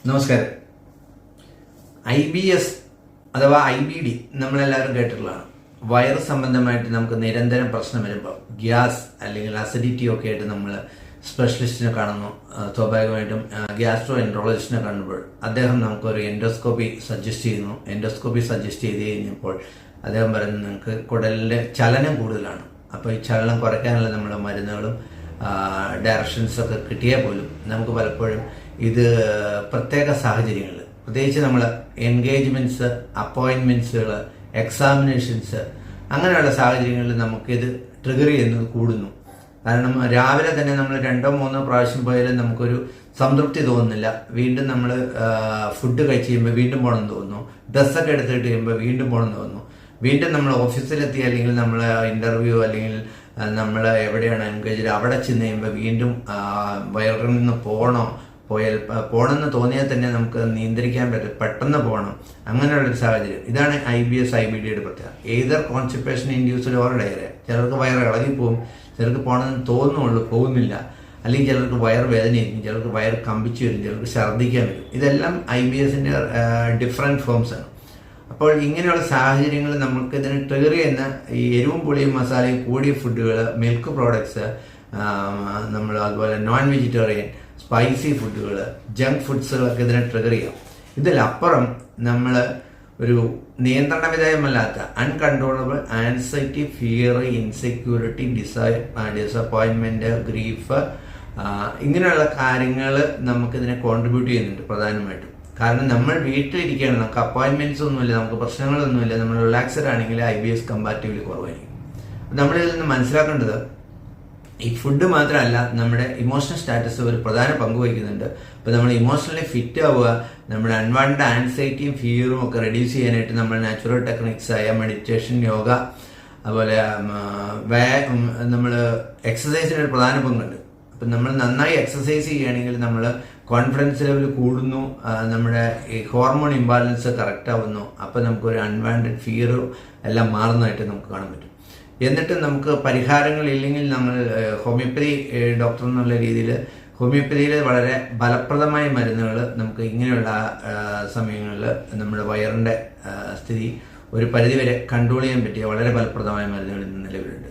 നമസ്കാരം. IBS അഥവാ IBD നമ്മളെല്ലാവരും കേട്ടിട്ടുള്ളതാണ്. വയറ് സംബന്ധമായിട്ട് നമുക്ക് നിരന്തരം പ്രശ്നം വരുമ്പോൾ ഗ്യാസ് അല്ലെങ്കിൽ അസിഡിറ്റി ഒക്കെ ആയിട്ട് നമ്മൾ സ്പെഷ്യലിസ്റ്റിനെ കാണുന്നു. സ്വാഭാവികമായിട്ടും ഗ്യാസ്ട്രോ എൻട്രോളജിസ്റ്റിനെ കാണുമ്പോൾ അദ്ദേഹം നമുക്കൊരു എൻഡോസ്കോപ്പി സജസ്റ്റ് ചെയ്യുന്നു. എൻഡോസ്കോപ്പി സജസ്റ്റ് ചെയ്ത് കഴിഞ്ഞപ്പോൾ അദ്ദേഹം പറയുന്നത് നിങ്ങൾക്ക് കുടലിൻ്റെ ചലനം കൂടുതലാണ്. അപ്പോൾ ഈ ചലനം കുറയ്ക്കാനുള്ള നമ്മുടെ മരുന്നുകളും ഡയറക്ഷൻസൊക്കെ കിട്ടിയാൽ പോലും നമുക്ക് പലപ്പോഴും ഇത് പ്രത്യേക സാഹചര്യങ്ങളിൽ, പ്രത്യേകിച്ച് നമ്മൾ എൻഗേജ്മെൻറ്റ്സ്, അപ്പോയിൻമെൻറ്റ്സുകൾ, എക്സാമിനേഷൻസ് അങ്ങനെയുള്ള സാഹചര്യങ്ങളിൽ നമുക്കിത് ട്രിഗർ ചെയ്യുന്നത് കൂടുന്നു. കാരണം രാവിലെ തന്നെ നമ്മൾ 2-3 പ്രാവശ്യം പോയാലും നമുക്കൊരു സംതൃപ്തി തോന്നുന്നില്ല. വീണ്ടും നമ്മൾ ഫുഡ് കഴിച്ച് കഴിയുമ്പോൾ വീണ്ടും പോകണമെന്ന് തോന്നുന്നു. ഡ്രസ്സൊക്കെ എടുത്തിട്ട് കഴിയുമ്പോൾ വീണ്ടും പോകണമെന്ന് തോന്നുന്നു. വീണ്ടും നമ്മൾ ഓഫീസിലെത്തി അല്ലെങ്കിൽ നമ്മൾ ഇൻ്റർവ്യൂ അല്ലെങ്കിൽ നമ്മൾ എവിടെയാണ് എൻഗേജ് അവിടെ ചെന്ന് കഴിയുമ്പോൾ വീണ്ടും വയറിൽ നിന്ന് പോകണമെന്ന് തോന്നിയാൽ തന്നെ നമുക്ക് നിയന്ത്രിക്കാൻ പറ്റും, പെട്ടെന്ന് പോകണം. അങ്ങനെയുള്ളൊരു സാഹചര്യം. ഇതാണ് IBS IBDയുടെ പ്രത്യേകത. Either constipation induced or diarrhoea. ചിലർക്ക് വയറ് ഇളകിപ്പോവും, ചിലർക്ക് പോകണമെന്ന് തോന്നുന്നുള്ളൂ, പോകുന്നില്ല. അല്ലെങ്കിൽ ചിലർക്ക് വയർ വേദനയായിരിക്കും, ചിലർക്ക് വയർ കമ്പിച്ചു വരും, ചിലർക്ക് ഛർദ്ദിക്കാൻ വരും. ഇതെല്ലാം IBSന്റെ ഡിഫറെൻറ്റ് ഫോംസ് ആണ്. അപ്പോൾ ഇങ്ങനെയുള്ള സാഹചര്യങ്ങൾ നമുക്ക് ഇതിന് ട്രിഗർ ചെയ്യുന്ന ഈ എരിവും പുളിയും മസാലയും കൂടിയ ഫുഡുകൾ, മിൽക്ക് പ്രോഡക്ട്സ്, നമ്മൾ അതുപോലെ നോൺ വെജിറ്റേറിയൻ സ്പൈസി ഫുഡുകൾ, ജങ്ക് ഫുഡ്സുകളൊക്കെ ഇതിനെ ട്രിഗർ ചെയ്യാം. ഇതിലപ്പുറം നമ്മൾ ഒരു നിയന്ത്രണ വിധേയമല്ലാത്ത uncontrollable anxiety, fear, insecurity, disappointment, grief, ഇങ്ങനെയുള്ള കാര്യങ്ങൾ നമുക്കിതിനെ കോൺട്രിബ്യൂട്ട് ചെയ്യുന്നുണ്ട് പ്രധാനമായിട്ടും. കാരണം നമ്മൾ വീട്ടിലിരിക്കുകയാണ്, നമുക്ക് അപ്പോയിൻമെന്റ്സ് ഒന്നുമില്ല, നമുക്ക് പ്രശ്നങ്ങളൊന്നുമില്ല, നമ്മൾ റിലാക്സ്ഡ് ആണെങ്കിൽ IBS കമ്പാരിറ്റീവ്ലി കുറവായിരിക്കും. നമ്മളിതിൽ നിന്ന് മനസ്സിലാക്കേണ്ടത് ഈ ഫുഡ് മാത്രമല്ല, നമ്മുടെ ഇമോഷണൽ സ്റ്റാറ്റസ് ഒരു പ്രധാന പങ്ക് വഹിക്കുന്നുണ്ട്. അപ്പോൾ നമ്മൾ ഇമോഷണലി ഫിറ്റ് ആവുക, നമ്മുടെ അൺവാണ്ടഡ് ആൻസൈറ്റിയും ഫിയറും ഒക്കെ റെഡ്യൂസ് ചെയ്യാനായിട്ട് നമ്മൾ നാച്ചുറൽ ടെക്നിക്സ് ആയ മെഡിറ്റേഷൻ, യോഗ, അതുപോലെ നമ്മൾ എക്സസൈസിന് ഒരു പ്രധാന പങ്കുണ്ട്. അപ്പം നമ്മൾ നന്നായി എക്സസൈസ് ചെയ്യുകയാണെങ്കിൽ നമ്മൾ കോൺഫിഡൻസ് ലെവൽ കൂടുന്നു, നമ്മുടെ ഈ ഹോർമോൺ ഇംബാലൻസ് കറക്റ്റ് ആവുന്നു. അപ്പോൾ നമുക്കൊരു അൺവാണ്ടഡ് ഫിയറും എല്ലാം മാറുന്നതായിട്ട് നമുക്ക് കാണാൻ പറ്റും. എന്നിട്ട് നമുക്ക് പരിഹാരങ്ങളില്ലെങ്കിൽ നമ്മൾ ഹോമിയോപ്പതി ഡോക്ടർ എന്നുള്ള രീതിയിൽ ഹോമിയോപ്പതിയിൽ വളരെ ഫലപ്രദമായ മരുന്നുകൾ നമുക്ക് ഇങ്ങനെയുള്ള സമയങ്ങളിൽ നമ്മുടെ വയറിൻ്റെ സ്ഥിതി ഒരു പരിധിവരെ കൺട്രോൾ ചെയ്യാൻ പറ്റിയ വളരെ ഫലപ്രദമായ മരുന്നുകൾ ഇന്ന് നിലവിലുണ്ട്.